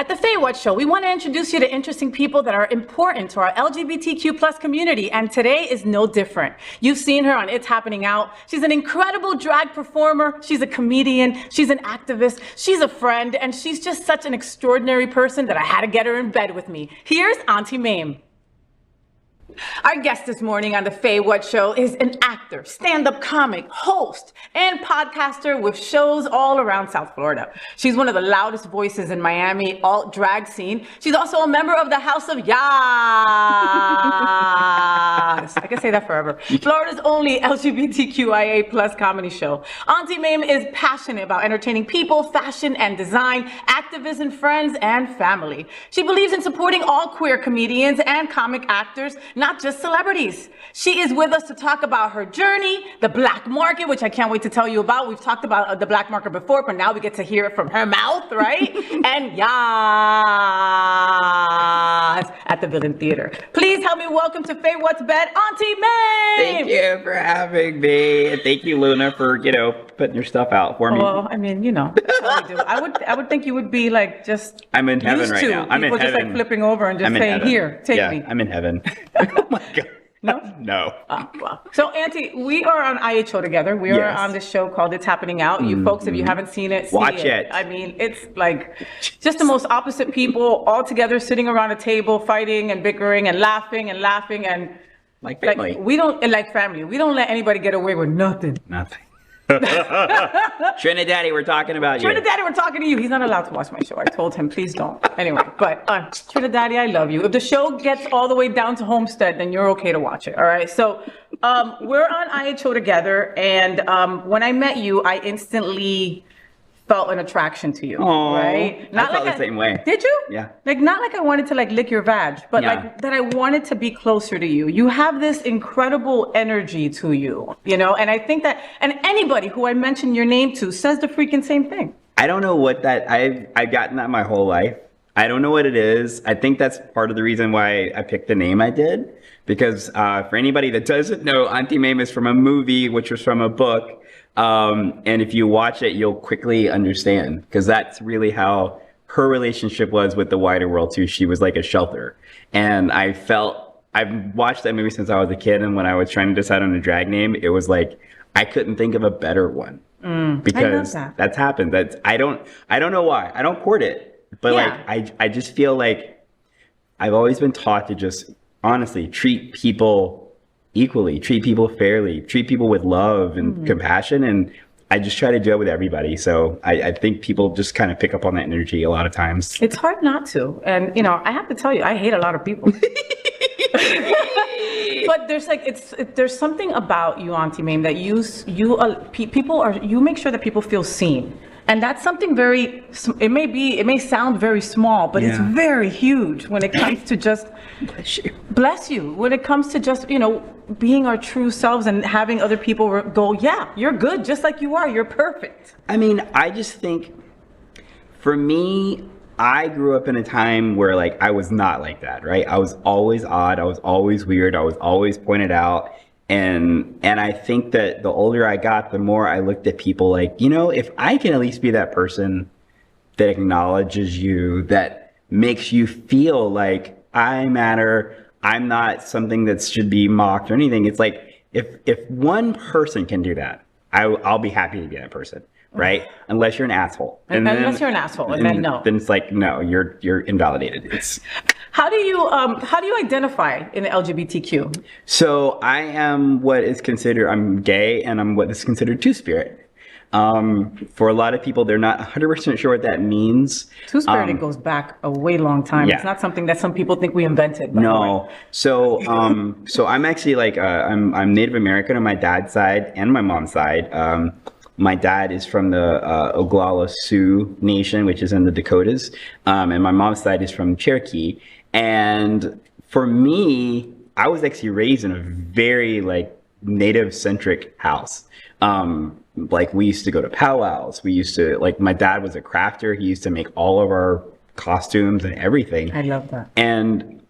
At the Faywhat Show, we want to introduce you to interesting people that are important to our LGBTQ plus community, and today is no different. You've seen her on It's Happening Out. She's an incredible drag performer. She's a comedian. She's an activist. She's a friend, and she's just such an extraordinary person that I had to get her in bed with me. Here's Auntie Maim. Our guest this morning on the Faywhat Show is an actor, stand-up comic, host, and podcaster with shows all around South Florida. She's one of the loudest voices in Miami alt drag scene. She's also a member of the House of Yas. I can say that forever. Florida's only LGBTQIA plus comedy show. Auntie Maim is passionate about entertaining people, fashion and design, activism, friends, and family. She believes in supporting all queer comedians and comic actors, not just celebrities. She is with us to talk about her journey, the black market, which I can't wait to tell you about. We've talked about the black market before, but now we get to hear it from her mouth, right? And Yas at the Villain Theater. Please help me welcome to Faywhat's bed, Auntie Maim. Thank you for having me. And thank you, Luna, for, putting your stuff out for me. Well, I mean, that's what we do. I would think you would be like just I'm in heaven right now. I'm in heaven. People just like flipping over and just saying, here, take me. I'm in heaven. Oh my God. No? No. Wow. So, Auntie, we are on IHO together. We are on this show called It's Happening Out. You folks, if you haven't seen it, watch it. I mean, it's like just the most opposite people all together sitting around a table, fighting and bickering and laughing and like family. Like family. We don't let anybody get away with nothing. Nothing. Trinidaddy, we're talking about you. Trinidaddy, we're talking to you. He's not allowed to watch my show. I told him, please don't. Anyway, but Trinidaddy, I love you. If the show gets all the way down to Homestead, then you're okay to watch it. All right. So we're on IHO together. And when I met you, I instantly felt an attraction to you. Aww, right? I felt the same way. Did you? Yeah. Not like I wanted to lick your vag, but that I wanted to be closer to you. You have this incredible energy to you, and I think that, and anybody who I mention your name to says the freaking same thing. I don't know what that, I've gotten that my whole life. I don't know what it is. I think that's part of the reason why I picked the name I did. Because for anybody that doesn't know, Auntie Maim is from a movie, which was from a book. And if you watch it, you'll quickly understand, because that's really how her relationship was with the wider world too. She was like a shelter. And I've watched that movie since I was a kid. And when I was trying to decide on a drag name, it was like, I couldn't think of a better one. Because that's happened. I don't know why. I don't court it. But I just feel like I've always been taught to just honestly treat people equally, treat people fairly, treat people with love and compassion. And I just try to do it with everybody. So I think people just kind of pick up on that energy a lot of times. It's hard not to. And, I have to tell you, I hate a lot of people. But there's something about you, Auntie Maim, that you make sure that people feel seen. And that's something it may sound very small, but it's very huge when it comes to just, bless you, when it comes to just, being our true selves and having other people go, yeah, you're good, just like you are, you're perfect. I mean, I just think, for me, I grew up in a time where I was not like that, right? I was always odd, I was always weird, I was always pointed out. And I think that the older I got, the more I looked at people like, if I can at least be that person that acknowledges you, that makes you feel like I matter, I'm not something that should be mocked or anything. It's like, if one person can do that, I'll be happy to be that person, right? Unless you're an asshole. Unless you're an asshole, and then no. Then it's like, no, you're invalidated. How do you identify in the LGBTQ? So I am I'm gay, and I'm what is considered two-spirit. For a lot of people, they're not 100% sure what that means. Two-spirit, it goes back a way long time. Yeah. It's not something that some people think we invented. No. So, so I'm actually I'm Native American on my dad's side and my mom's side. My dad is from the Oglala Sioux Nation, which is in the Dakotas. And my mom's side is from Cherokee. And for me, I was actually raised in a very native-centric house. We used to go to powwows. We used to, my dad was a crafter. He used to make all of our costumes and everything. I love that. And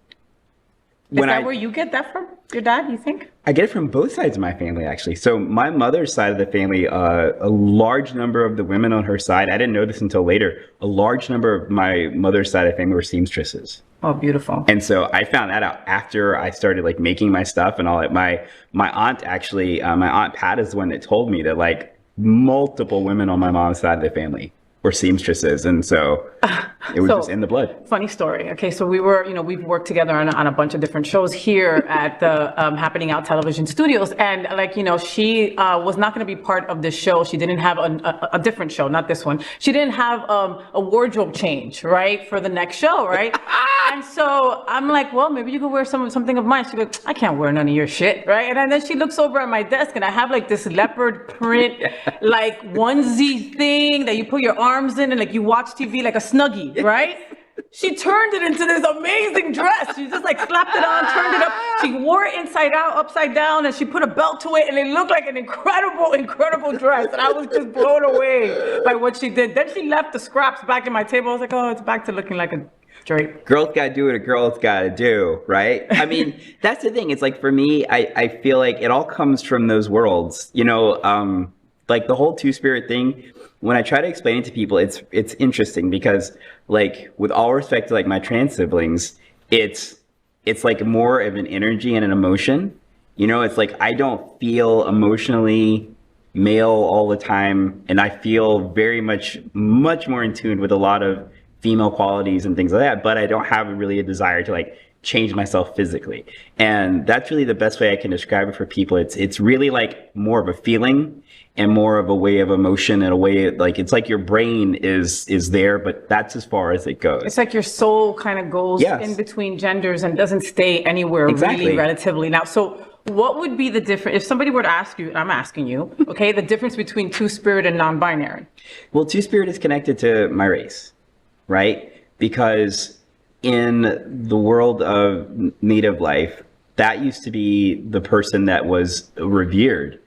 is that where you get that from? your dad, you think? I get it from both sides of my family, actually. So my mother's side of the family, a large number of the women on her side, I didn't know this until later, a large number of my mother's side of the family were seamstresses. Oh, beautiful. And so I found that out after I started like making my stuff and all that. My aunt actually, my aunt Pat is the one that told me that like multiple women on my mom's side of the family were seamstresses. And so it was just in the blood. Funny story. Okay, so we were, we've worked together on a bunch of different shows here at the Happening Out Television Studios. And like, she was not going to be part of this show. She didn't have a different show, not this one. She didn't have a wardrobe change, right, for the next show, right? And so I'm like, well, maybe you could wear something of mine. She goes, I can't wear none of your shit, right? And then she looks over at my desk and I have like this leopard print, like onesie thing that you put your arms in and like you watch TV like a Snuggie, right? She turned it into this amazing dress. She just like slapped it on, turned it up. She wore it inside out, upside down, and she put a belt to it, and it looked like an incredible dress. And I was just blown away by what she did. Then she left the scraps back in my table. I was like, oh, it's back to looking like a drape. Girls gotta do what a girl's gotta do, right? I mean, that's the thing. It's like for me, I feel like it all comes from those worlds. Like the whole two-spirit thing, when I try to explain it to people, it's interesting because, like, with all respect to like my trans siblings, it's like more of an energy and an emotion. It's like I don't feel emotionally male all the time, and I feel very much more in tune with a lot of female qualities and things like that. But I don't have really a desire to like change myself physically, and that's really the best way I can describe it for people. It's really like more of a feeling and more of a way of emotion and a way like it's like your brain is there, but that's as far as it goes. It's like your soul kind of goes in between genders and doesn't stay anywhere really relatively. Now, so what would be the difference if somebody were to ask you, and I'm asking you, okay, the difference between two-spirit and non-binary? Well, two-spirit is connected to my race, right? Because in the world of Native life, that used to be the person that was revered.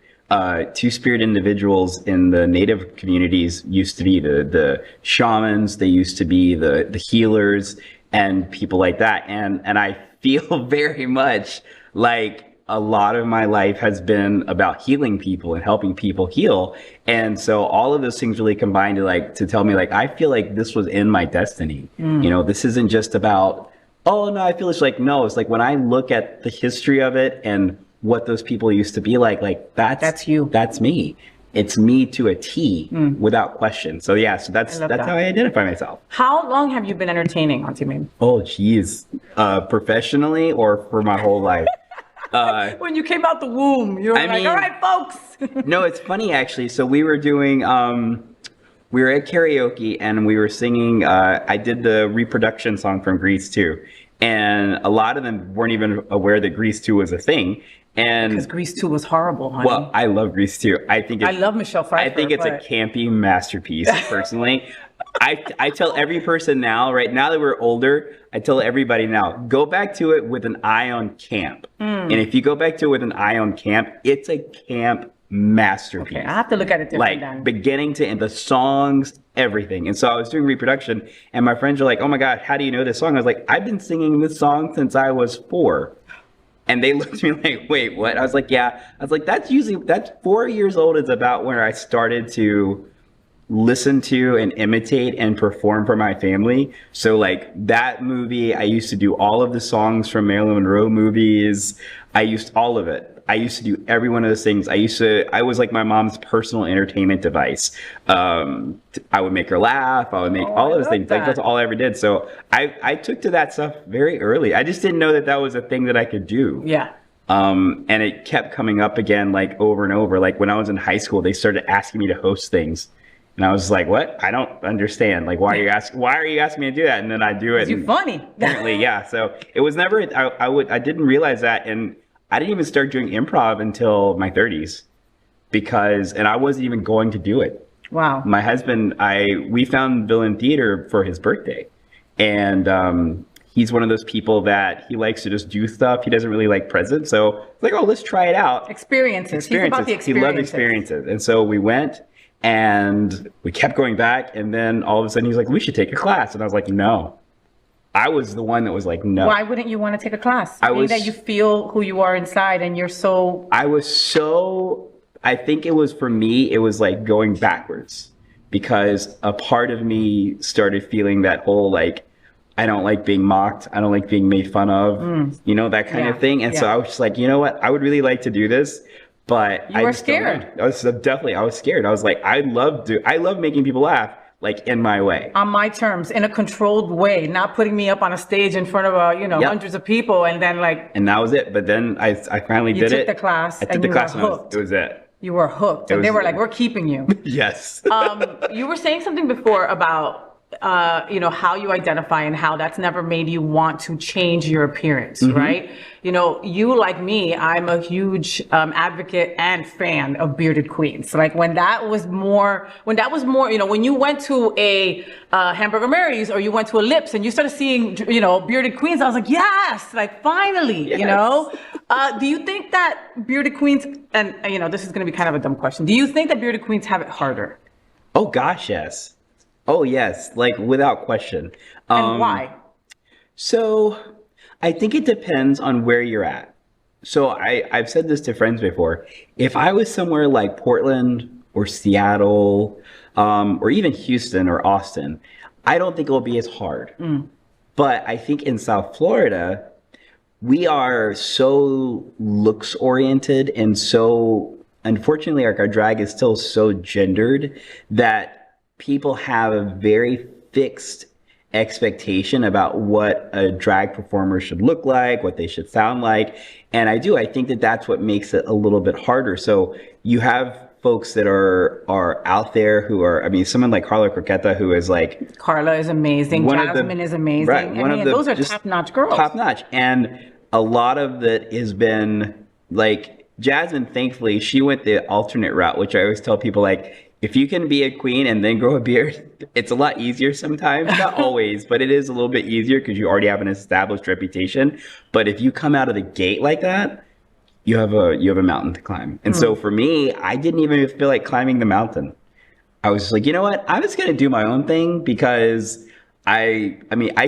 Two-spirit individuals in the Native communities used to be the shamans. They used to be the healers and people like that. And I feel very much like a lot of my life has been about healing people and helping people heal. And so all of those things really combined to tell me like, I feel like this was in my destiny. This isn't just about, oh no, I feel it's like, no, it's like when I look at the history of it and what those people used to be like that's you. That's me. It's me to a T without question. So yeah, so that's how I identify myself. How long have you been entertaining, Auntie Maim? Oh geez. Professionally or for my whole life? When you came out the womb, you were all right, folks. No, it's funny actually. So we were doing we were at karaoke and we were singing I did the reproduction song from Grease 2. And a lot of them weren't even aware that Grease 2 was a thing. And because Grease 2 was horrible, honey. Well, I love Grease 2. I love Michelle Pfeiffer. I think it's a campy masterpiece, personally. I tell every person now, right now that we're older, I tell everybody now, go back to it with an eye on camp. And if you go back to it with an eye on camp, it's a camp masterpiece. Okay, I have to look at it different then. Beginning to end, the songs, everything. And so I was doing reproduction and my friends were like, oh my God, how do you know this song? I was like, I've been singing this song since I was 4. And they looked at me like, wait, what? I was like, yeah. I was like, that's 4 years old is about when I started to listen to and imitate and perform for my family. So like that movie, I used to do all of the songs from Marilyn Monroe movies. I used all of it. I used to do every one of those things. I was like my mom's personal entertainment device. I would make her laugh. I would make all those things. Like that's all I ever did. So I took to that stuff very early. I just didn't know that was a thing that I could do. Yeah. And it kept coming up again, like over and over. Like when I was in high school, they started asking me to host things. And I was like, what? I don't understand. Like, why are you asking me to do that? And then I do it. You're funny. Apparently, yeah. So it was never, I didn't realize that. And I didn't even start doing improv until my 30s and I wasn't even going to do it. Wow. My husband, we found Villain Theater for his birthday. And he's one of those people that he likes to just do stuff. He doesn't really like presents. So it's like, oh, let's try it out. Experiences. He's about the experiences. He loved experiences. And so we went and we kept going back. And then all of a sudden he's like, we should take a class. And I was like, no. I was the one that was like, no. Why wouldn't you want to take a class? I was that you feel who you are inside and you're so. I think it was for me, it was like going backwards because a part of me started feeling that whole like, I don't like being mocked. I don't like being made fun of, you know, that kind of thing. And so I was just like, you know what? I would really like to do this, but I was scared. I was scared. I was like, I love making people laugh, like in my way. On my terms, in a controlled way, not putting me up on a stage in front of, hundreds of people and then like. And that was it. But then I finally did it. You took the class. I took the class and it was it. You were hooked. And they were like, we're keeping you. Yes. You were saying something before about how you identify and how that's never made you want to change your appearance, right? You know, you like me, I'm a huge advocate and fan of bearded queens. Like when that was more, when you went to a Hamburger Mary's or you went to a Lips and you started seeing, bearded queens, I was like, yes, like finally, Yes. Do you think that bearded queens, and this is going to be kind of a dumb question, do you think that bearded queens have it harder? Oh gosh, yes. Oh yes, like without question. And why? So I think it depends on where you're at. So I've said this to friends before. If I was somewhere like Portland or Seattle, or even Houston or Austin, I don't think it'll be as hard. But I think in South Florida, we are so looks oriented and so, unfortunately, our drag is still so gendered that people have a very fixed expectation about what a drag performer should look like, what they should sound like. And I think that that's what makes it a little bit harder. So you have folks that are out there who are, someone like Carla Croqueta, who is like... Carla is amazing. Jasmine is amazing. Right. Those are top-notch girls. Top-notch. And a lot of that has been like, Jasmine, thankfully, she went the alternate route, which I always tell people, like, if you can be a queen and then grow a beard, it's a lot easier sometimes. Not always, but it is a little bit easier because you already have an established reputation. But if you come out of the gate like that, you have a mountain to climb. And so for me, I didn't even feel like climbing the mountain. I was just like, you know what? I'm just going to do my own thing because I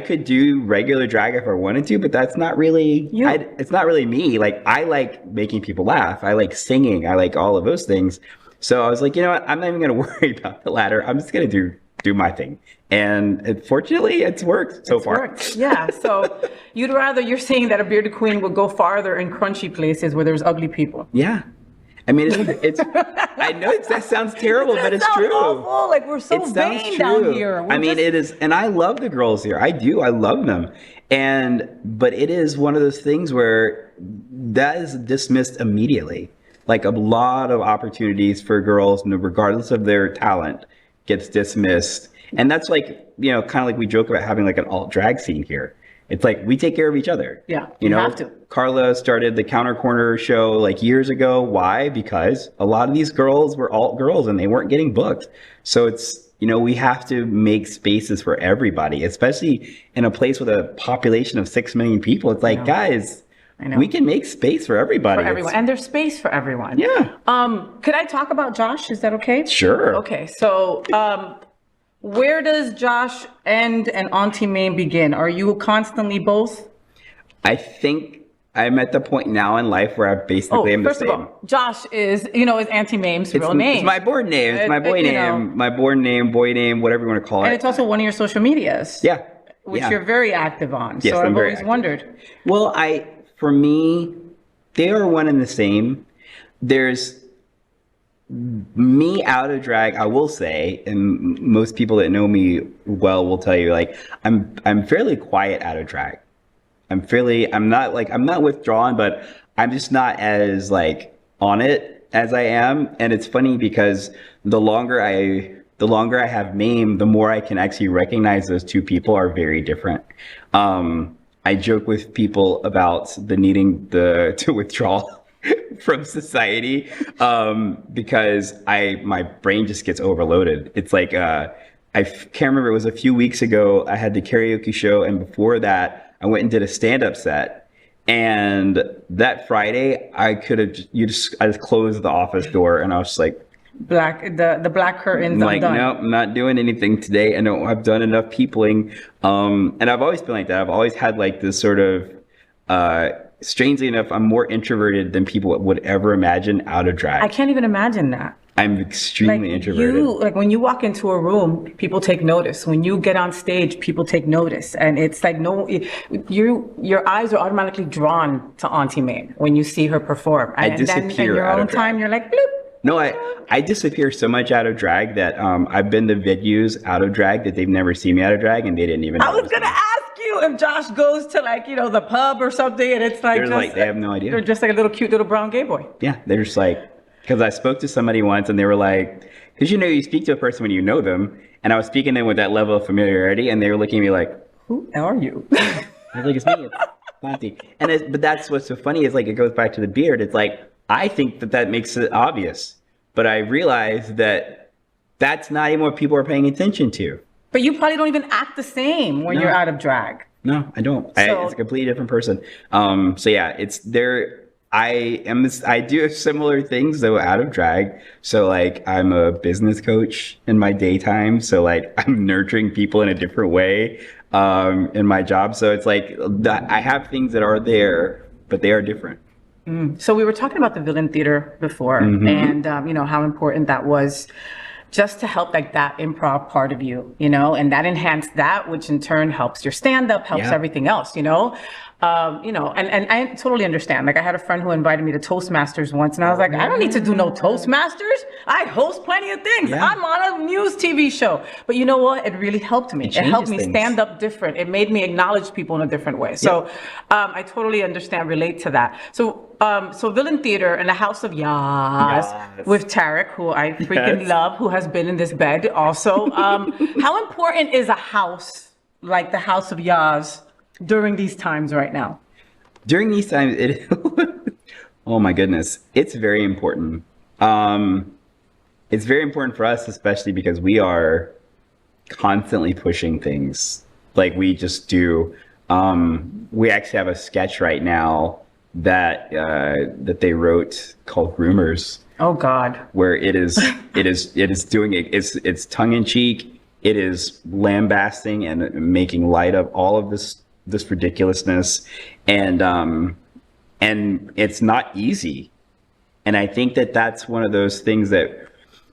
could do regular drag if I wanted to, but that's not really, it's not really me. Like, I like making people laugh. I like singing. I like all of those things. So I was like, you know what? I'm not even going to worry about the latter. I'm just going to do my thing. And fortunately, it's worked so far. Worked. Yeah. So you're saying that a bearded queen would go farther in crunchy places where there's ugly people. Yeah. it's I know that sounds terrible, but it's true. Awful. Like we're so vain down here. It is. And I love the girls here. I do. I love them. But it is one of those things where that is dismissed immediately. Like a lot of opportunities for girls, regardless of their talent, gets dismissed. And that's like, kind of like we joke about having like an alt drag scene here. It's like we take care of each other. Yeah, you have to. Carla started the Counter Corner show like years ago. Why? Because a lot of these girls were alt girls and they weren't getting booked. So it's, we have to make spaces for everybody, especially in a place with a population of 6 million people. It's like, guys... We can make space for everybody. For everyone. And there's space for everyone. Yeah. Could I talk about Josh? Is that okay? Sure. Okay. So where does Josh end and Auntie Maim begin? Are you constantly both? I think I'm at the point now in life where I basically am the same. First of all, Josh is Auntie Maim's real name. It's my board name. It's my boy name. My board name, boy name, whatever you want to call it. And it's also one of your social medias. Yeah. Which you're very active on. Yes, so I've always active. Wondered. Well, for me, they are one and the same. There's me out of drag, I will say, and most people that know me well will tell you, like, I'm fairly quiet out of drag. I'm not withdrawn, but I'm just not as like on it as I am. And it's funny because the longer I have Maim, the more I can actually recognize those two people are very different. I joke with people about the needing to withdraw from society because my brain just gets overloaded. It's like I can't remember. It was a few weeks ago. I had the karaoke show, and before that, I went and did a stand-up set. And that Friday, I just closed the office door, and I was just like, the black curtains. I'm like, done. no, I'm not doing anything today. I know I've done enough peopling. And I've always been like that. I've always had like this sort of, strangely enough, I'm more introverted than people would ever imagine out of drag. I can't even imagine that. I'm extremely introverted. Like when you walk into a room, people take notice. When you get on stage, people take notice, and it's like your eyes are automatically drawn to Auntie Maim when you see her perform. I And then disappear in your out own of drag. time, you're like, bloop. No, I disappear so much out of drag that I've been to venues out of drag that they've never seen me out of drag and they didn't even know. I was gonna ask you if Josh goes to like the pub or something, and it's like They're like, they have no idea. They're just like a little cute little brown gay boy. Yeah, they're just like, because I spoke to somebody once and they were like, because you speak to a person when you know them, and I was speaking to them with that level of familiarity, and they were looking at me like, who are you? I was like, it's me, it's Auntie. But that's what's so funny is like, it goes back to the beard. It's like, I think that makes it obvious, but I realize that that's not even what people are paying attention to. But you probably don't even act the same when you're out of drag. No, I don't. It's a completely different person. So yeah, it's there. I do similar things though out of drag. So like I'm a business coach in my daytime. So like I'm nurturing people in a different way in my job. So it's like I have things that are there, but they are different. So we were talking about the villain theater before, and how important that was, just to help like that improv part of you, and that enhanced that, which in turn helps your stand-up, helps everything else, and I totally understand. Like I had a friend who invited me to Toastmasters once, and I was like, I don't need to do no Toastmasters. I host plenty of things. Yeah. I'm on a news TV show. But you know what? It really helped me. It helped me stand up different. It made me acknowledge people in a different way. So I totally understand, relate to that. So Villain Theater and the House of Yas with Tarek, who I freaking love, who has been in this bed also. How important is a house like the House of Yas during these times right now? During these times, oh my goodness, it's very important. It's very important for us, especially because we are constantly pushing things like we just do. We actually have a sketch right now that they wrote called Rumors. Oh God. Where it's tongue in cheek. It is lambasting and making light of all of this ridiculousness, and it's not easy. And I think that that's one of those things that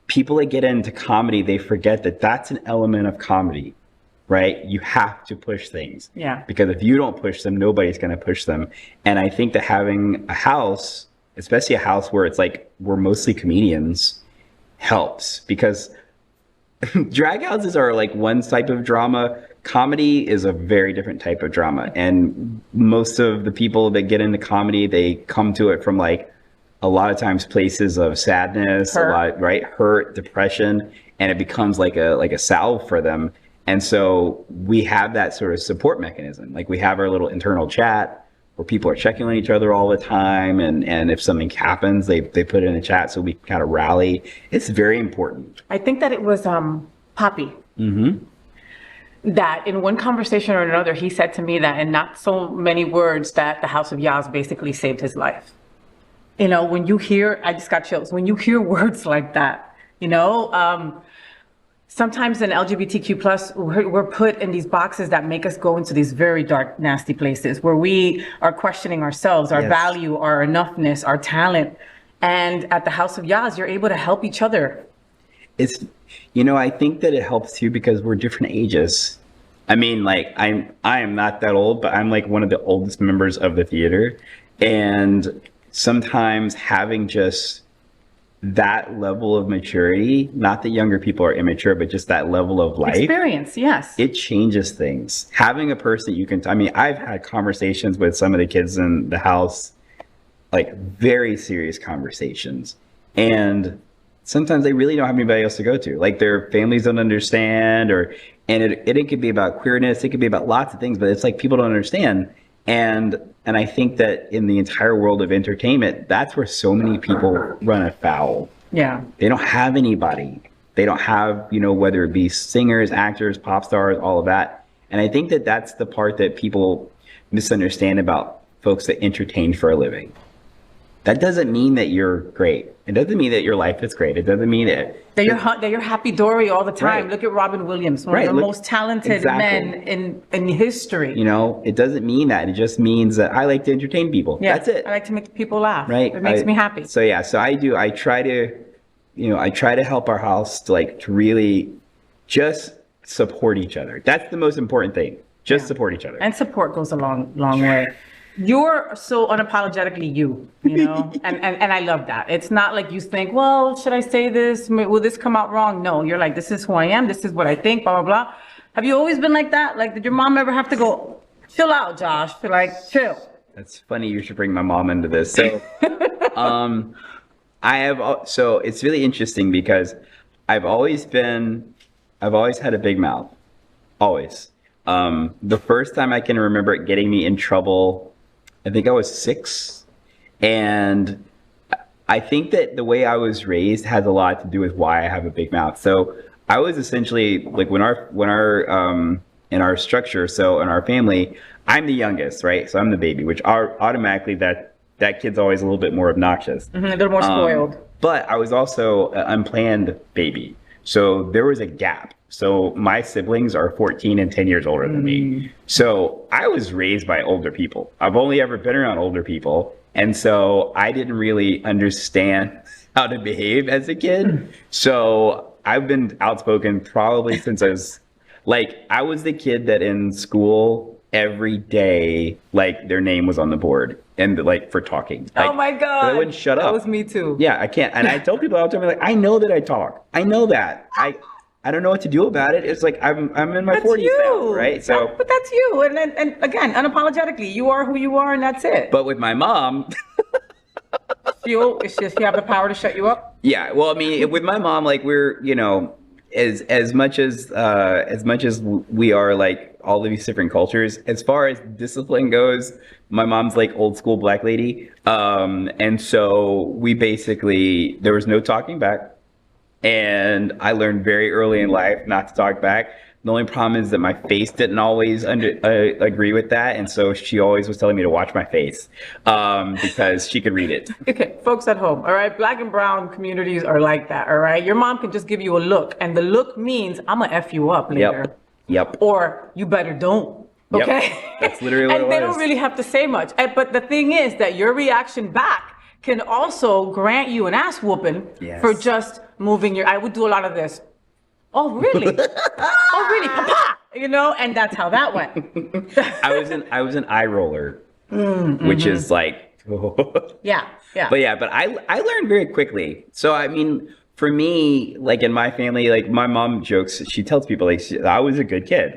people that get into comedy, they forget that that's an element of comedy, right? You have to push things. Yeah. Because if you don't push them, nobody's going to push them. And I think that having a house, especially a house where it's like we're mostly comedians, helps, because drag houses are like one type of drama. Comedy is a very different type of drama. And most of the people that get into comedy, they come to it from like a lot of times places of sadness, hurt, depression, and it becomes like a salve for them. And so we have that sort of support mechanism. Like we have our little internal chat where people are checking on each other all the time. And if something happens, they put it in the chat so we kind of rally. It's very important. I think that it was Poppy. Mm-hmm. That in one conversation or another, he said to me that in not so many words that the House of Yas basically saved his life. When you hear, I just got chills. When you hear words like that, sometimes in LGBTQ+, we're put in these boxes that make us go into these very dark, nasty places where we are questioning ourselves, our value, our enoughness, our talent. And at the House of Yas, you're able to help each other. It's, I think that it helps too because we're different ages. I mean, like I am not that old, but I'm like one of the oldest members of the theater. And sometimes having just that level of maturity, not that younger people are immature, but just that level of life experience, yes, it changes things. Having a person you can, I've had conversations with some of the kids in the house, like very serious conversations, and sometimes they really don't have anybody else to go to. Like their families don't understand, and it could be about queerness, it could be about lots of things, but it's like people don't understand. And I think that in the entire world of entertainment, that's where so many people run afoul. Yeah. They don't have anybody. They don't have, whether it be singers, actors, pop stars, all of that. And I think that that's the part that people misunderstand about folks that entertain for a living. that doesn't mean that you're great. It doesn't mean that your life is great. It doesn't mean it. That you're happy dory all the time. Right. Look at Robin Williams, one of the most talented men in history. You know, it doesn't mean that. It just means that I like to entertain people. Yeah, that's it. I like to make people laugh. Right. It makes me happy. So yeah, so I do. I try to help our house to really just support each other. That's the most important thing. Just support each other. And support goes a long way. You're so unapologetically you know, and I love that. It's not like you think, well, should I say this? Will this come out wrong? No, you're like, this is who I am. This is what I think, blah, blah, blah. Have you always been like that? Like, did your mom ever have to go, chill out, Josh? Chill. That's funny. You should bring my mom into this. So, so it's really interesting because I've always had a big mouth. Always. The first time I can remember it getting me in trouble, I think I was 6. And I think that the way I was raised has a lot to do with why I have a big mouth. So I was essentially like in our structure, so in our family, I'm the youngest, right? So I'm the baby, which automatically that kid's always a little bit more obnoxious. Mm-hmm, a little more spoiled. But I was also an unplanned baby. So there was a gap. So my siblings are 14 and 10 years older than me. So I was raised by older people. I've only ever been around older people. And so I didn't really understand how to behave as a kid. So I've been outspoken probably since I was the kid that in school every day, their name was on the board and for talking. Oh my God. I wouldn't shut up. That was me too. Yeah, I can't. And I tell people all the time, I know that I talk. I know that. I don't know what to do about it. It's I'm in my 40s now, right? So, but that's you. And again, unapologetically, you are who you are, and that's it. But with my mom, she have the power to shut you up. Yeah. Well, I mean, with my mom, we're as much as we are all of these different cultures. As far as discipline goes, my mom's old school black lady, and so we basically there was no talking back. And I learned very early in life not to talk back. The only problem is that my face didn't always agree with that. And so she always was telling me to watch my face because she could read it. Okay, folks at home, all right? Black and brown communities are like that, all right? Your mom can just give you a look. And the look means, I'm going to F you up later. Yep. Or you better don't. Okay? Yep. That's literally what it was. And they don't really have to say much. But the thing is that your reaction back can also grant you an ass whooping for just moving I would do a lot of this. Oh, really? Oh, really? Papa! And that's how that went. I was an eye roller, which is yeah. But I learned very quickly. So, I mean, for me, in my family, my mom jokes, she tells people I was a good kid.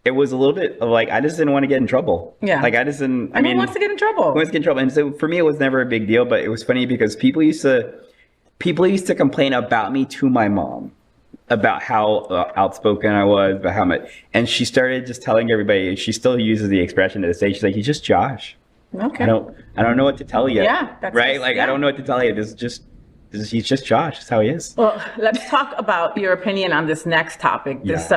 It was a little bit of I just didn't want to get in trouble. Yeah. I just didn't. I mean, who wants to get in trouble? Who wants to get in trouble? And so for me, it was never a big deal. But it was funny because people used to complain about me to my mom about how outspoken I was, about how much. And she started just telling everybody. She still uses the expression to this day. She's like, "He's just Josh." Okay. I don't know what to tell you. Yeah. That's right. I don't know what to tell you. He's just Josh. That's how he is. Well, let's talk about your opinion on this next topic. This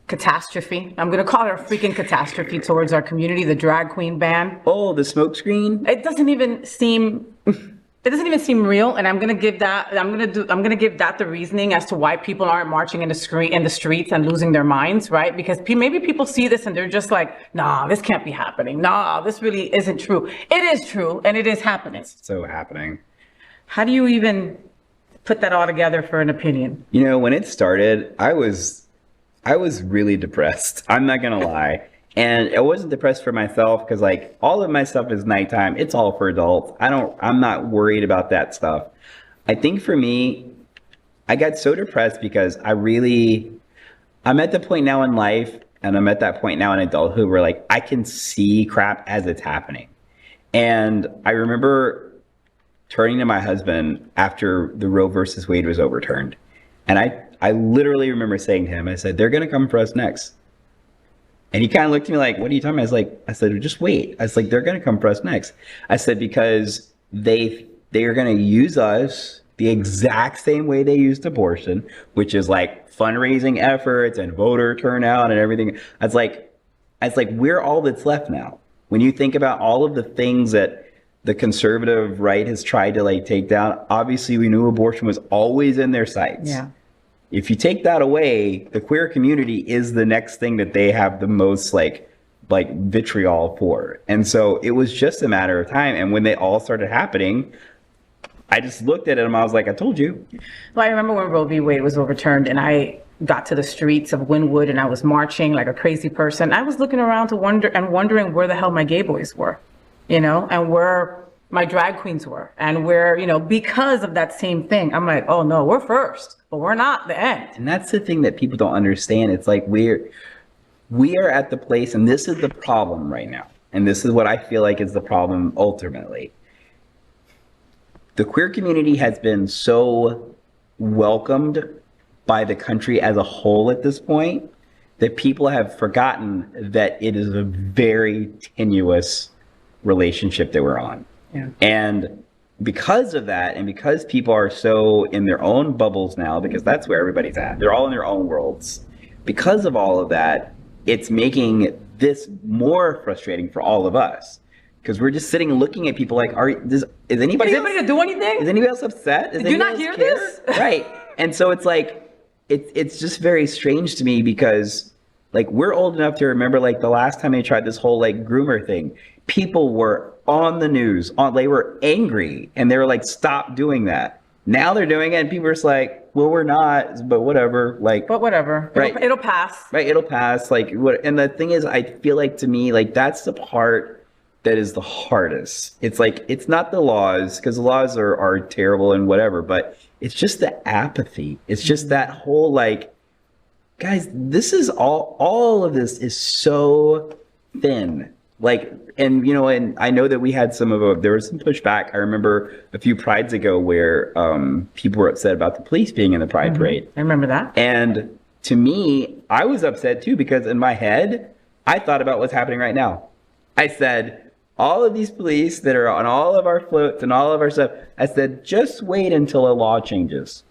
catastrophe. I'm going to call it a freaking catastrophe towards our community, the drag queen ban. Oh, the smoke screen? It doesn't even seem real, and I'm going to give that the reasoning as to why people aren't marching in the streets and losing their minds, right? Because maybe people see this and they're just like, "Nah, this can't be happening. Nah, this really isn't true." It is true, and it is happening. It's so happening. How do you even put that all together for an opinion? When it started, I was really depressed. I'm not going to lie. And I wasn't depressed for myself because all of my stuff is nighttime. It's all for adults. I'm not worried about that stuff. I think for me, I got so depressed because I'm at the point now in life and I'm at that point now in adulthood where I can see crap as it's happening. And I remember turning to my husband after the Roe versus Wade was overturned. And I literally remember saying to him, I said, "They're going to come for us next." And he kind of looked at me like, "What are you talking about?" I said, "Just wait." I was like, "They're going to come for us next." I said, because they are going to use us the exact same way they used abortion, which is fundraising efforts and voter turnout and everything. I was like, we're all that's left now. When you think about all of the things that the conservative right has tried to like take down. Obviously, we knew abortion was always in their sights. Yeah. If you take that away, the queer community is the next thing that they have the most like vitriol for. And so it was just a matter of time. And when they all started happening, I just looked at it and I was like, I told you. Well, I remember when Roe v. Wade was overturned and I got to the streets of Wynwood and I was marching like a crazy person. I was looking around to wondering where the hell my gay boys were, you know, and where my drag queens were, and where, you know, because of that same thing, I'm like, oh no, we're first, but we're not the end. And that's the thing that people don't understand. It's like we are at the place, and this is the problem right now. And this is what I feel like is the problem ultimately. The queer community has been so welcomed by the country as a whole at this point that people have forgotten that it is a very tenuous relationship that we're on. Yeah. And because of that, and because people are so in their own bubbles now, because that's where everybody's at, they're all in their own worlds. Because of all of that, it's making this more frustrating for all of us. Because we're just sitting looking at people like, is anybody to do anything? Is anybody else upset? Did you not hear this? Right. And so it's like, it's just very strange to me because like we're old enough to remember like the last time they tried this whole like groomer thing, people were on the news, they were angry and they were like, stop doing that. Now they're doing it and people are just like, well, we're not, but whatever. Like, but whatever. Right. It'll pass. Right. It'll pass. Like what? And the thing is, I feel like to me, like that's the part that is the hardest. It's like, it's not the laws, because the laws are terrible and whatever, but it's just the apathy. It's just that whole like, guys, this is all of this is so thin. Like, and you know, and I know that we had there was some pushback. I remember a few prides ago where people were upset about the police being in the pride parade. I remember that. And to me, I was upset too, because in my head, I thought about what's happening right now. I said, all of these police that are on all of our floats and all of our stuff, I said, just wait until a law changes.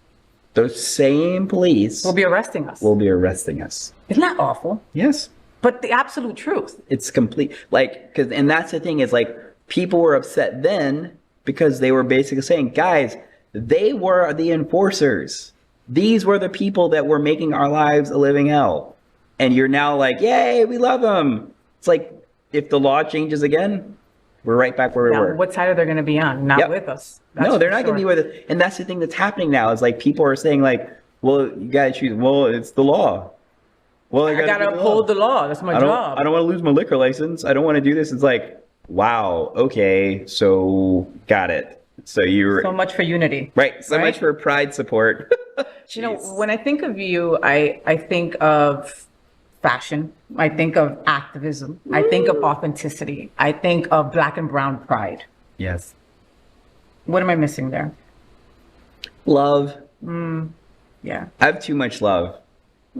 Those same police will be arresting us. Isn't that awful? Yes. But the absolute truth. It's complete. Like, and that's the thing is like, people were upset then because they were basically saying, guys, they were the enforcers. These were the people that were making our lives a living hell. And you're now like, yay, we love them. It's like, if the law changes again, we're right back where we were. What side are they going to be on? Not with us. No, they're not going to be with us. And that's the thing that's happening now is like people are saying like, well, you got to choose. Well, it's the law. Well, I got to uphold the law. That's my job. I don't want to lose my liquor license. I don't want to do this. It's like, wow, okay, so got it. So you're so much for unity. Right. So much for pride support. You know, when I think of you, I think of fashion. I think of activism. I think of authenticity. I think of black and brown pride. Yes. What am I missing there? Love. Yeah. I have too much love.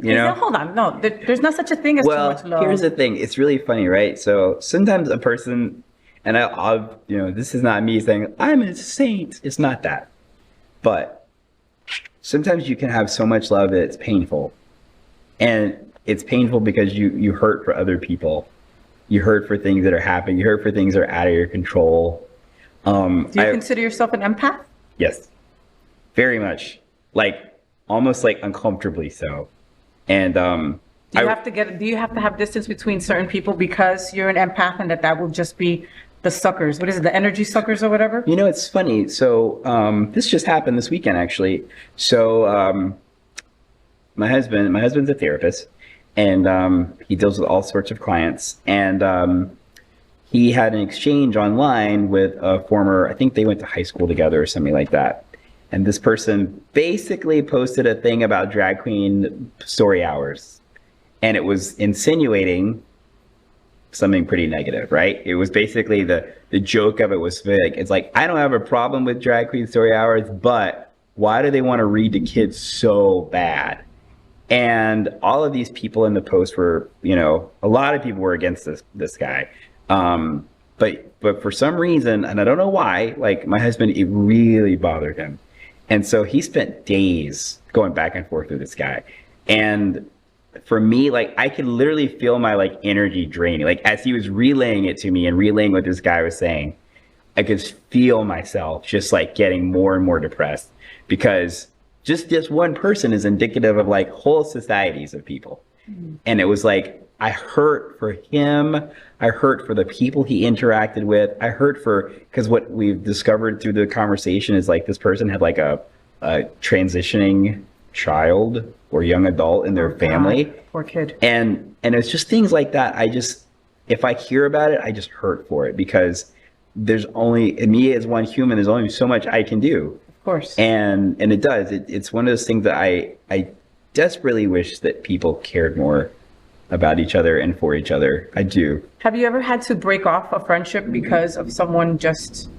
You know? No, hold on. No, there's not such a thing as too much love. Well, here's the thing. It's really funny, right? So sometimes a person, and I'll, you know, this is not me saying I'm a saint. It's not that. But sometimes you can have so much love that it's painful. And it's painful because you hurt for other people. You hurt for things that are happening. You hurt for things that are out of your control. Do you consider yourself an empath? Yes, very much. Like almost like uncomfortably so. And do you have to have distance between certain people because you're an empath, and that will just be the suckers? What is it? The energy suckers or whatever? You know, it's funny. So this just happened this weekend, actually. So my husband's a therapist. And he deals with all sorts of clients. And he had an exchange online with a former, I think they went to high school together or something like that. And this person basically posted a thing about drag queen story hours. And it was insinuating something pretty negative, right? It was basically the joke of it was like, it's like, I don't have a problem with drag queen story hours, but why do they want to read to kids so bad? And all of these people in the post were, you know, a lot of people were against this guy. But for some reason, and I don't know why, like my husband, it really bothered him. And so he spent days going back and forth with this guy. And for me, like I could literally feel my like energy draining. Like as he was relaying it to me and relaying what this guy was saying, I could feel myself just like getting more and more depressed because just this one person is indicative of like whole societies of people. And it was like, I hurt for him. I hurt for the people he interacted with. I hurt for, because what we've discovered through the conversation is like this person had like a transitioning child or young adult in their family. God, poor kid. And it's just things like that. If I hear about it, I just hurt for it because there's only, me as one human, there's only so much I can do. Of course. And it does. It's one of those things that I desperately wish that people cared more about each other and for each other. I do. Have you ever had to break off a friendship because of someone just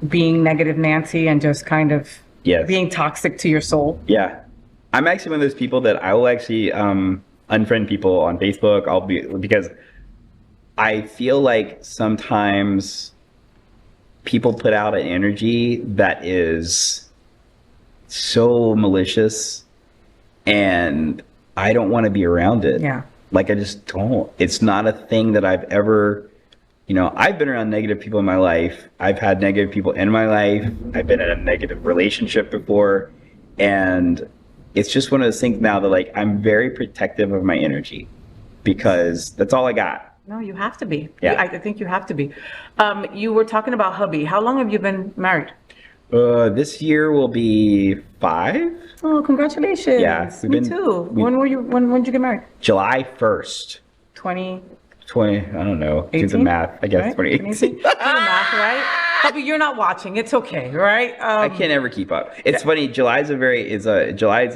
being negative Nancy and just kind of being toxic to your soul? Yeah. I'm actually one of those people that I will actually unfriend people on Facebook. Because I feel like sometimes people put out an energy that is so malicious and I don't want to be around it. Yeah. Like I just don't. It's not a thing that I've ever, I've been around negative people in my life. I've had negative people in my life. I've been in a negative relationship before. And it's just one of those things now that like I'm very protective of my energy because that's all I got. No, you have to be. Yeah. I think you have to be. You were talking about hubby. How long have you been married? This year will be 5. Oh, congratulations. Yeah. Me too. When did you get married? July 1st. 20, I don't know. 18? Do the math. I guess Right? 2018. Do the math, right? Hubby, you're not watching. It's okay, right? I can't ever keep up. It's funny. July is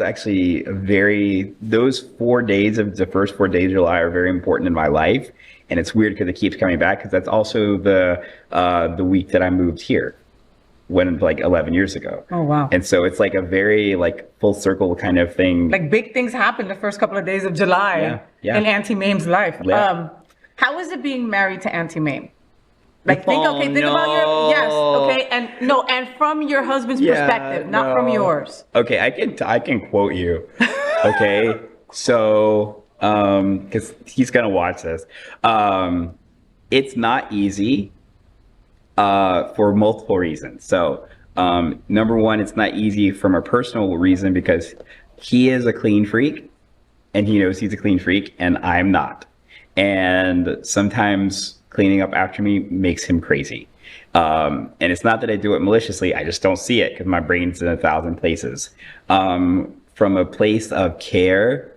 actually a very, those 4 days of the first 4 days of July are very important in my life. And it's weird because it keeps coming back because that's also the week that I moved here. When like 11 years ago. Oh, wow. And so it's like a very like full circle kind of thing. Like big things happen the first couple of days of July in Auntie Maim's life. Yeah. How is it being married to Auntie Maim? Like think about and from your husband's perspective, not from yours. Okay, I can quote you. Okay. So because he's gonna watch this. It's not easy. For multiple reasons. So, number one, it's not easy from a personal reason because he is a clean freak and he knows he's a clean freak and I'm not. And sometimes cleaning up after me makes him crazy. And it's not that I do it maliciously. I just don't see it because my brain's in 1,000 places. From a place of care,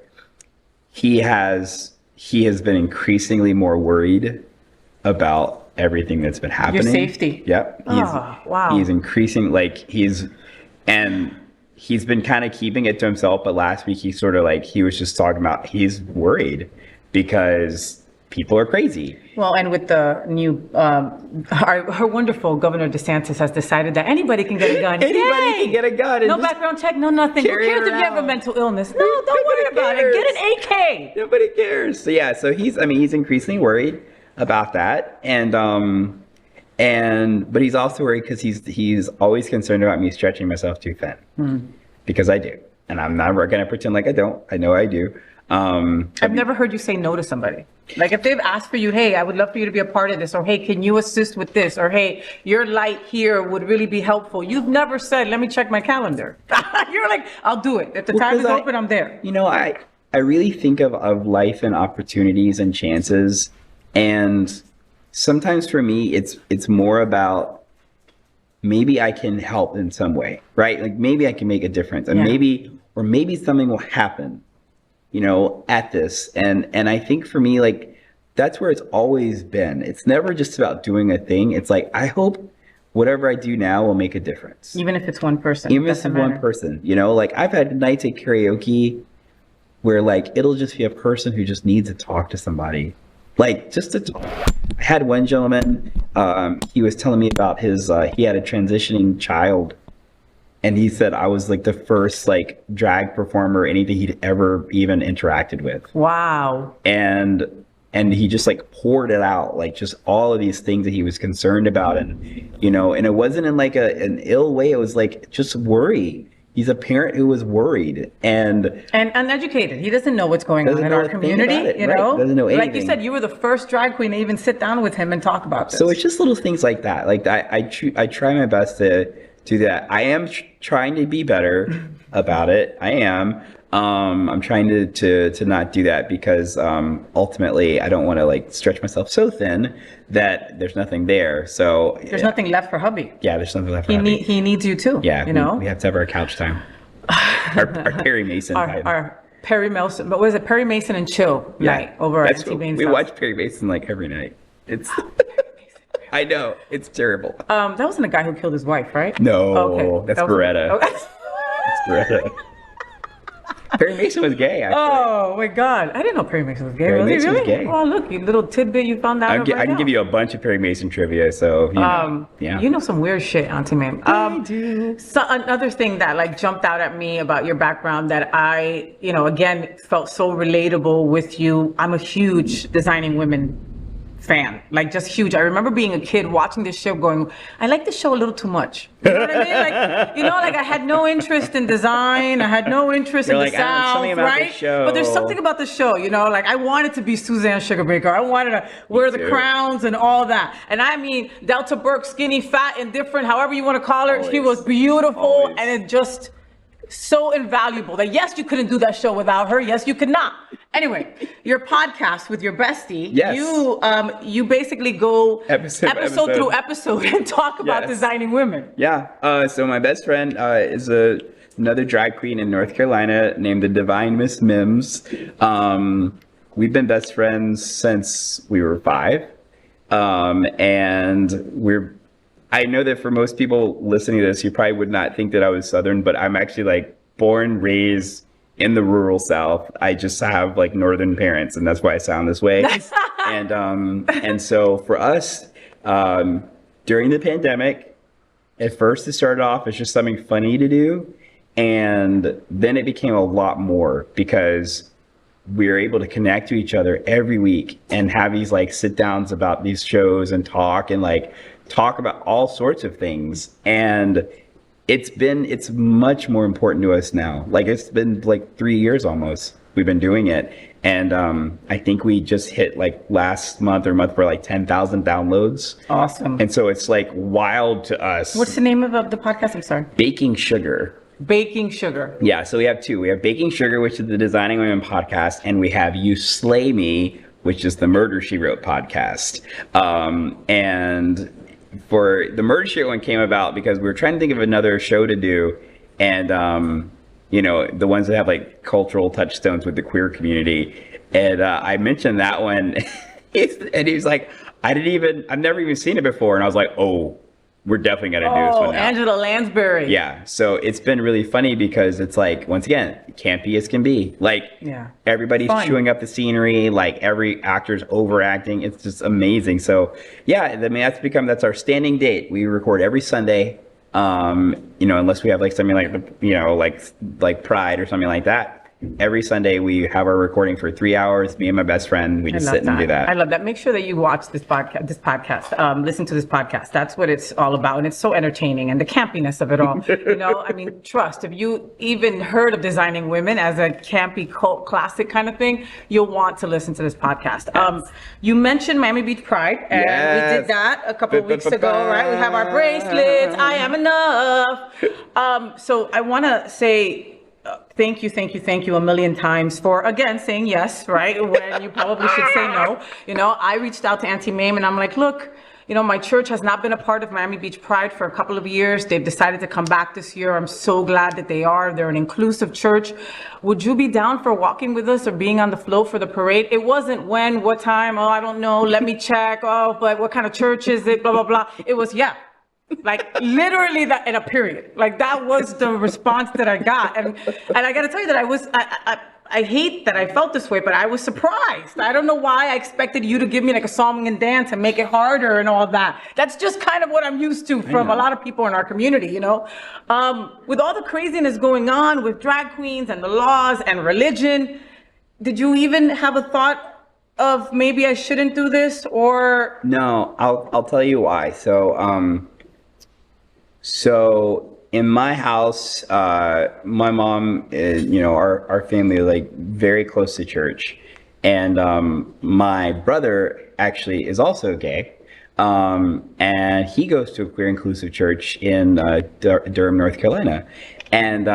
he has been increasingly more worried about everything that's been happening. Your safety. Yep. Wow. He's increasing, he's been kind of keeping it to himself, but last week he was just talking about he's worried because people are crazy. Well, and with the new, her wonderful Governor DeSantis has decided that anybody can get a gun. Anybody can get a gun. And no background check, no nothing. Who cares if you have a mental illness? No, don't worry about it. Get an AK. Nobody cares. So yeah, so he's increasingly worried about that, but he's also worried because he's always concerned about me stretching myself too thin, because I do, and I'm not going to pretend like I don't. I know I do. I've never heard you say no to somebody. Like if they've asked for you, hey, I would love for you to be a part of this, or hey, can you assist with this, or hey, your light here would really be helpful. You've never said, let me check my calendar. You're like, I'll do it. If the time is open, I'm there. I really think of life and opportunities and chances. And sometimes for me, it's more about maybe I can help in some way, right? Like maybe I can make a difference, and maybe something will happen, at this. And I think for me, like that's where it's always been. It's never just about doing a thing. It's like I hope whatever I do now will make a difference, even if it's one person. Even if it's one person, like I've had nights at karaoke where like it'll just be a person who just needs to talk to somebody. Like just to talk. I had one gentleman, he was telling me about his, he had a transitioning child, and he said I was like the first like drag performer or anything he'd ever even interacted with. Wow. And he just like poured it out, like just all of these things that he was concerned about. And, and it wasn't in like an ill way. It was like just worry. He's a parent who was worried and uneducated. He doesn't know what's going on in our community, you know? Doesn't know anything. Like you said, you were the first drag queen to even sit down with him and talk about this. So it's just little things like that. Like I try my best to do that. I am trying to be better about it. I am. I'm trying to not do that because ultimately I don't want to like stretch myself so thin that there's nothing there. So there's nothing left for hubby. Yeah, there's nothing left for hubby. He needs you too. Yeah, you know? We have to have our couch time. our Perry Mason time. Our Perry Mason, but was it Perry Mason and chill night over at Auntie Maim's We house? watch Perry Mason like every night. It's I know, it's terrible. That wasn't the guy who killed his wife, right? No, okay. That's Beretta. Okay. That's Beretta. Perry Mason was gay, actually. Oh my God, I didn't know Perry Mason was gay. Perry Was he Mason was really? gay. Oh look, you little tidbit you found out. I can give you a bunch of Perry Mason trivia, so yeah. You know some weird shit, Auntie Maim. I do. So another thing that like jumped out at me about your background that I, again felt so relatable with you. I'm a huge Designing Women fan, like just huge. I remember being a kid watching this show going, I like this show a little too much. You know what I mean? Like, I had no interest in design. I had no interest in the South, right? But there's something about the show, like I wanted to be Suzanne Sugarbaker. I wanted to wear the crowns and all that. And I mean, Delta Burke, skinny, fat, indifferent, however you want to call her. She was beautiful and it just so invaluable that yes, you couldn't do that show without her. Yes, you could not. Anyway, your podcast with your bestie, you basically go episode through episode and talk about designing women. Yeah. So my best friend is another drag queen in North Carolina named the Divine Miss Mims. We've been best friends since we were 5. And I know that for most people listening to this, you probably would not think that I was Southern, but I'm actually like born, raised in the rural South. I just have like Northern parents, and that's why I sound this way. And so for us, during the pandemic, at first it started off as just something funny to do, and then it became a lot more because we were able to connect to each other every week and have these like sit downs about these shows and talk about all sorts of things. And it's much more important to us now. Like it's been like 3 years almost we've been doing it. And I think we just hit like last month for like 10,000 downloads. Awesome. And so it's like wild to us. What's the name of the podcast? I'm sorry. Baking Sugar. Baking Sugar. Yeah, so we have 2. We have Baking Sugar, which is the Designing Women podcast, and we have You Slay Me, which is the Murder, She Wrote podcast. And for the Murder, She Wrote one came about because we were trying to think of another show to do, and the ones that have like cultural touchstones with the queer community. And I mentioned that one, and he was like, I've never even seen it before. And I was like, oh, we're definitely going to do this one now. Angela Lansbury. Yeah. So it's been really funny because it's like, once again, campy as can be. Like, everybody's chewing up the scenery. Like, every actor's overacting. It's just amazing. So, yeah, I mean, that's our standing date. We record every Sunday, unless we have like something like, like Pride or something like that. Every Sunday we have our recording for 3 hours. Me and my best friend, we just sit and do that. I love that. Make sure that you watch this podcast. Listen to this podcast. That's what it's all about, and it's so entertaining. And the campiness of it all. I mean, trust. If you even heard of Designing Women as a campy cult classic kind of thing, you'll want to listen to this podcast. You mentioned Miami Beach Pride, and we did that a couple of weeks ago, right? We have our bracelets. I am enough. So I want to say. Thank you a million times for, again, saying yes, right? When you probably should say no. I reached out to Auntie Maim and I'm like, look, my church has not been a part of Miami Beach Pride for a couple of years. They've decided to come back this year. I'm so glad that they are. They're an inclusive church. Would you be down for walking with us or being on the float for the parade? It wasn't when, what time, oh, I don't know, let me check, oh, but what kind of church is it, blah, blah, blah. It was, yeah. Like literally that in a period. Like that was the response that I got. And I got to tell you that I hate that I felt this way, but I was surprised. I don't know why I expected you to give me like a song and dance and make it harder and all that. That's just kind of what I'm used to from a lot of people in our community, With all the craziness going on with drag queens and the laws and religion, did you even have a thought of maybe I shouldn't do this So, So in my house, my mom, our family are like very close to church. And my brother actually is also gay. And he goes to a queer inclusive church in Durham, North Carolina. And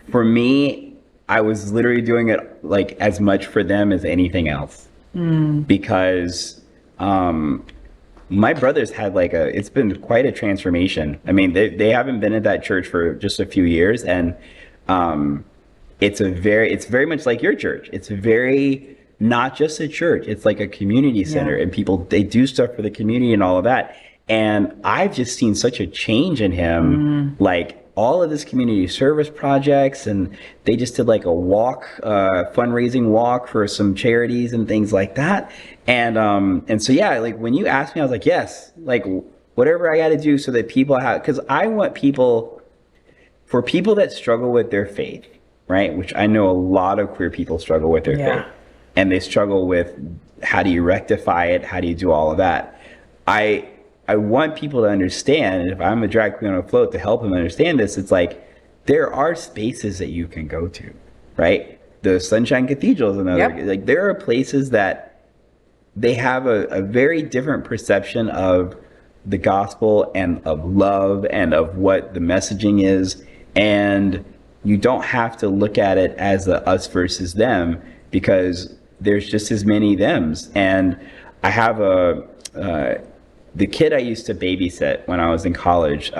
for me, I was literally doing it like as much for them as anything else. Because my brother's had it's been quite a transformation. I mean, they haven't been at that church for just a few years, and it's very much like your church. It's very not just a church. It's like a community center, and they do stuff for the community and all of that. And I've just seen such a change in him, like all of this community service projects, and they just did like a walk, fundraising walk for some charities and things like that. And so, yeah, like when you asked me, I was like, yes, like whatever I got to do so that people because I want for people that struggle with their faith, right? Which I know a lot of queer people struggle with their faith, and they struggle with how do you rectify it? How do you do all of that? I want people to understand, and if I'm a drag queen on a float, to help them understand this, it's like there are spaces that you can go to, right? The Sunshine Cathedral is another. Like there are places that they have a very different perception of the gospel and of love and of what the messaging is, and you don't have to look at it as the us versus them, because there's just as many thems. And I have the kid I used to babysit when I was in college,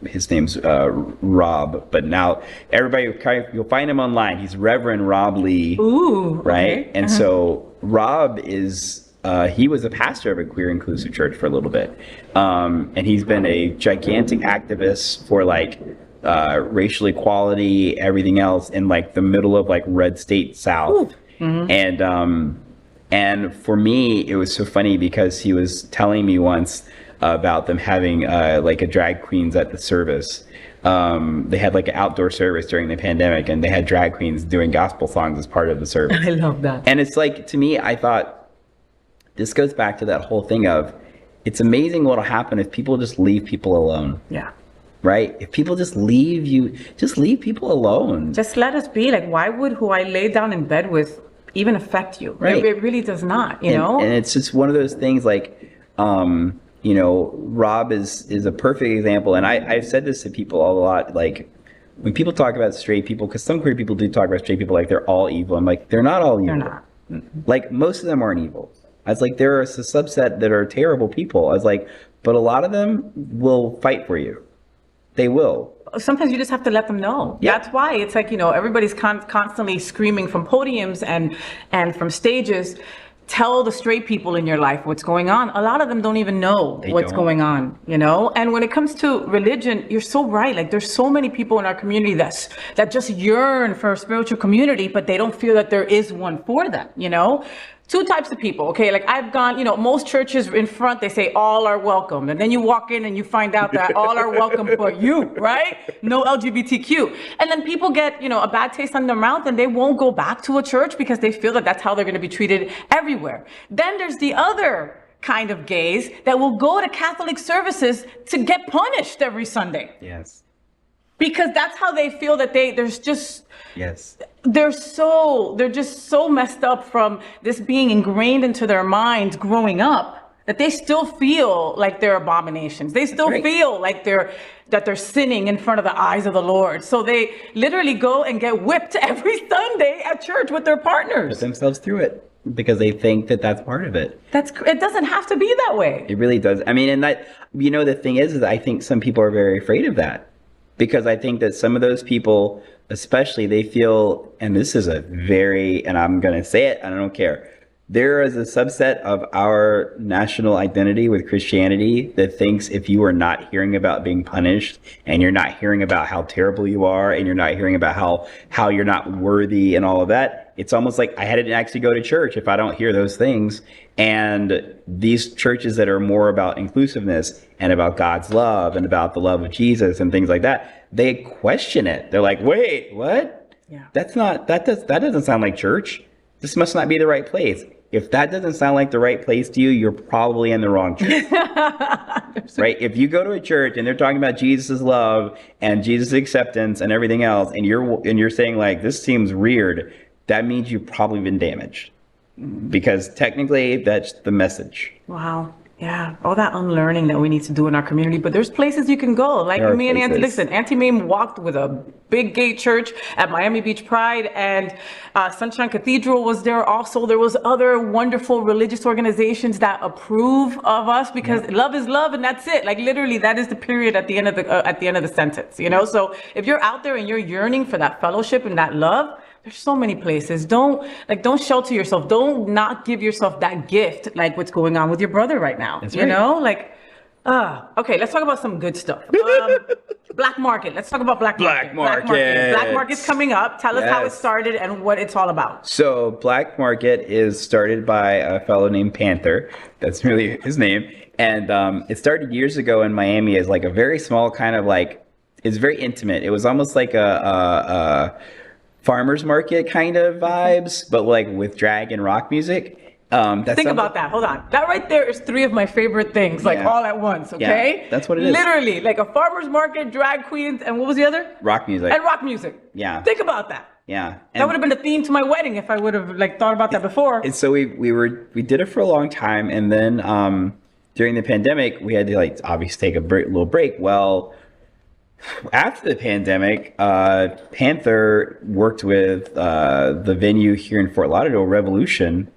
his name's Rob, but now everybody, you'll find him online. He's Reverend Rob Lee. Ooh, right? Okay. And so Rob he was a pastor of a queer inclusive church for a little bit. And he's been a gigantic activist for racial equality, everything else in the middle of Red State South. And for me, it was so funny because he was telling me once about them having a drag queens at the service. They had an outdoor service during the pandemic, and they had drag queens doing gospel songs as part of the service. I love that. And it's to me, I thought this goes back to that whole thing of it's amazing what'll happen if people just leave people alone. Yeah. Right? If people just leave people alone. Just let us be. Why would who I lay down in bed with even affect you? Right. It really does not, you know? And it's just one of those things Rob is a perfect example. And I've said this to people a lot, when people talk about straight people, because some queer people do talk about straight people like they're all evil. I'm like, they're not all evil. They're not. Most of them aren't evil. I was like, there are a subset that are terrible people. I was like, but a lot of them will fight for you. They will. Sometimes you just have to let them know. Yeah. That's why it's everybody's constantly screaming from podiums and from stages. Tell the straight people in your life what's going on. A lot of them don't even know what's going on, And when it comes to religion, you're so right. There's so many people in our community that just yearn for a spiritual community, but they don't feel that there is one for them, Two types of people, okay? I've gone, most churches in front, they say all are welcome. And then you walk in and you find out that all are welcome for you, right? No LGBTQ. And then people get, a bad taste on their mouth and they won't go back to a church because they feel that that's how they're going to be treated everywhere. Then there's the other kind of gays that will go to Catholic services to get punished every Sunday. Yes. Because that's how they feel that there's just... Yes. They're just so messed up from this being ingrained into their minds growing up that they still feel like they're abominations. They still feel like they're sinning in front of the eyes of the Lord. So they literally go and get whipped every Sunday at church with their partners. Put themselves through it because they think that that's part of it. It doesn't have to be that way. It really does. I mean, and that, the thing is I think some people are very afraid of that. Because I think that some of those people, especially, they feel, and this is and I'm going to say it, and I don't care. There is a subset of our national identity with Christianity that thinks if you are not hearing about being punished, and you're not hearing about how terrible you are, and you're not hearing about how you're not worthy and all of that, it's almost like I hadn't actually go to church if I don't hear those things. And these churches that are more about inclusiveness and about God's love and about the love of Jesus and things like that, they question it. They're like, wait, what? Yeah. That doesn't sound like church. This must not be the right place. if that doesn't sound like the right place to you, you're probably in the wrong church. Right? If you go to a church and they're talking about Jesus' love and Jesus' acceptance and everything else, and you're saying like, this seems weird, that means you've probably been damaged. Because technically that's the message. Wow. Yeah, all that unlearning that we need to do in our community. But there's places you can go. Like me and Auntie, listen, Auntie Maim walked with a big gay church at Miami Beach Pride, and Sunshine Cathedral was there also. There was other wonderful religious organizations that approve of us, because love is love, and that's it. Like literally, that is the period at the end of the sentence. You know, so if you're out there and you're yearning for that fellowship and that love, there's so many places. Don't shelter yourself. Don't not give yourself that gift, like what's going on with your brother right now. That's you know, like, okay, let's talk about some good stuff. Black market. Let's talk about black market. Black market's coming up. Tell us how it started and what it's all about. So black market is started by a fellow named Panther. That's really his name. And it started years ago in Miami as like a very small kind of like, it's very intimate. It was almost like a farmer's market kind of vibes, but like with drag and rock music. Think about that. Hold on. That right there is 3 of my favorite things, like all at once, okay? Yeah, that's what it is. Literally, like a farmer's market, drag queens, and what was the other? Rock music. And rock music. Yeah. Think about that. Yeah. That would have been the theme to my wedding if I would have like thought about that before. And so we did it for a long time, and then during the pandemic, we had to like obviously take a little break. Well, after the pandemic, Panther worked with the venue here in Fort Lauderdale, Revolution,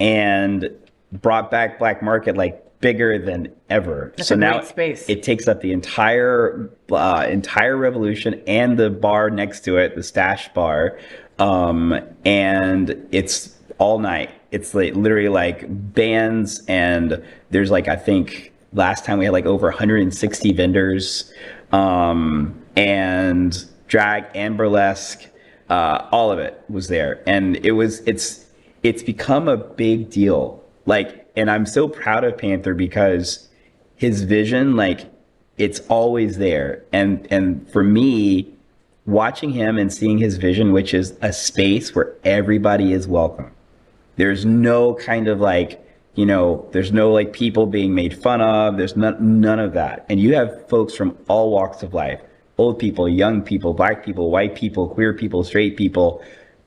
and brought back black market like bigger than ever. That's so a now great space. It takes up the entire Revolution and the bar next to it, the Stash Bar, and it's all night. It's like literally like bands, and there's like, I think last time we had like over 160 vendors. And drag and burlesque, all of it was there. And it's become a big deal. Like, and I'm so proud of Panther because his vision, like, it's always there. And for me, watching him and seeing his vision, which is a space where everybody is welcome. There's no kind of like, you know, there's no like people being made fun of. There's none of that. And you have folks from all walks of life, old people, young people, black people, white people, queer people, straight people,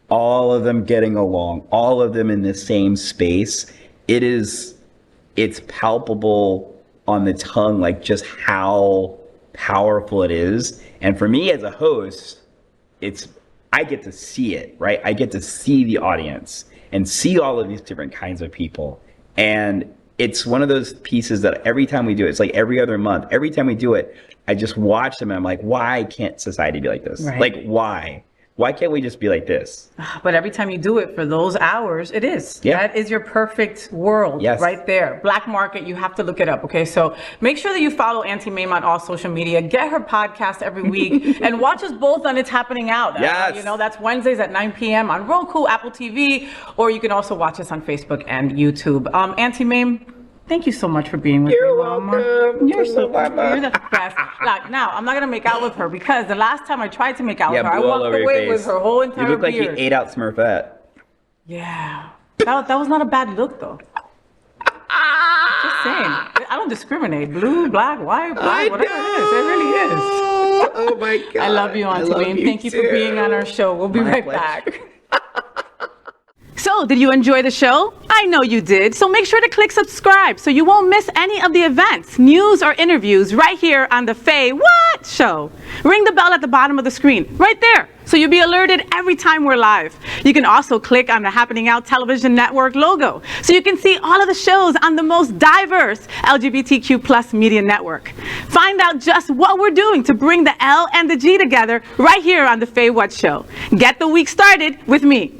all of them getting along, all of them in the same space. It's palpable on the tongue, like just how powerful it is. And for me as a host, I get to see it, right? I get to see the audience and see all of these different kinds of people. And it's one of those pieces that every time we do it, it's like every other month, every time we do it, I just watch them and I'm like, why can't society be like this? Right. Like, why? Why can't we just be like this? But every time you do it for those hours, it is. Yeah. That is your perfect world right there. Black market, you have to look it up, okay? So make sure that you follow Auntie Maim on all social media. Get her podcast every week and watch us both on It's Happening Out. Yes. You know, that's Wednesdays at 9 p.m. on Roku, Apple TV, or you can also watch us on Facebook and YouTube. Auntie Maim, thank you so much for being with me. You're welcome. You're the best. Like, now, I'm not going to make out with her because the last time I tried to make out with her, I walked away with her whole entire beard. You look like you ate out Smurfette. Yeah. That was not a bad look, though. Just saying. I don't discriminate. Blue, black, white, black, whatever it is. It really is. Oh, my God. I love you, Auntie Maim. Thank you for being on our show. We'll be right back. So, did you enjoy the show? I know you did. So make sure to click subscribe so you won't miss any of the events, news, or interviews right here on the Faywhat show. Ring the bell at the bottom of the screen, right there, so you'll be alerted every time we're live. You can also click on the Happening Out Television Network logo so you can see all of the shows on the most diverse LGBTQ plus media network. Find out just what we're doing to bring the L and the G together right here on the Faywhat show. Get the week started with me.